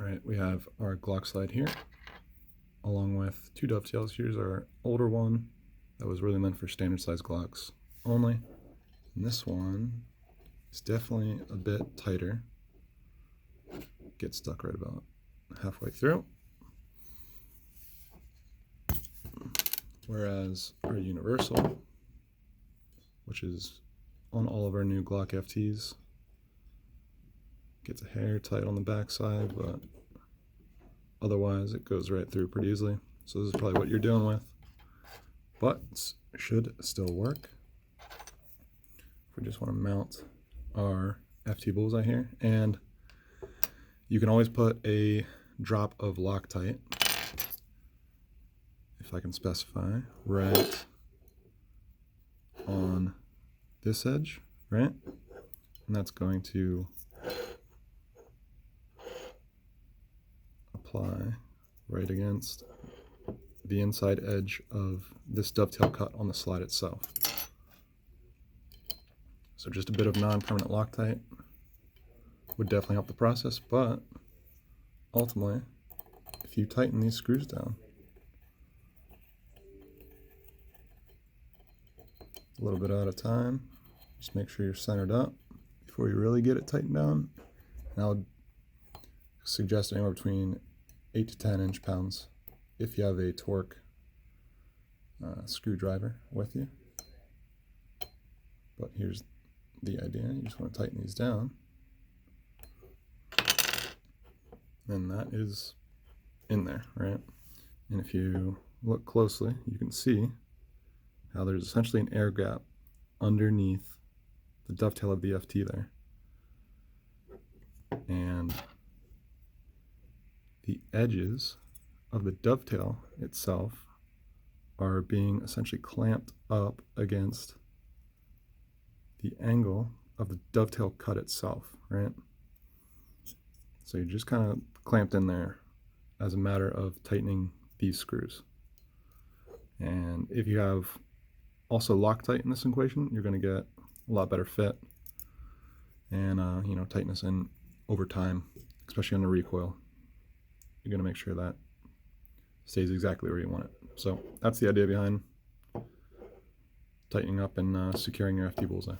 Alright, we have our Glock slide here, along with two dovetails. Here's our older one that was really meant for standard size Glocks only. And this one is definitely a bit tighter. Gets stuck right about halfway through. Whereas our universal, which is on all of our new Glock FTs, gets a hair tight on the backside, but otherwise it goes right through pretty easily. So this is probably what you're dealing with, but should still work. If we just want to mount our FT Bullseye here, and you can always put a drop of Loctite, if I can specify, right on this edge, right? And that's going to apply right against the inside edge of this dovetail cut on the slide itself. So just a bit of non-permanent Loctite would definitely help the process, but ultimately, if you tighten these screws down a little bit at a time, just make sure you're centered up before you really get it tightened down. And I would suggest anywhere between 8 to 10 inch-pounds if you have a torque screwdriver with you. But here's the idea. You just want to tighten these down. And that is in there, right? And if you look closely, you can see how there's essentially an air gap underneath the dovetail of the FT there. And the edges of the dovetail itself are being essentially clamped up against the angle of the dovetail cut itself, right? So you're just kind of clamped in there as a matter of tightening these screws. And if you have also Loctite in this equation, you're going to get a lot better fit and tightness in over time, especially on the recoil. You're going to make sure that stays exactly where you want it. So that's the idea behind tightening up and securing your FT Bullseye.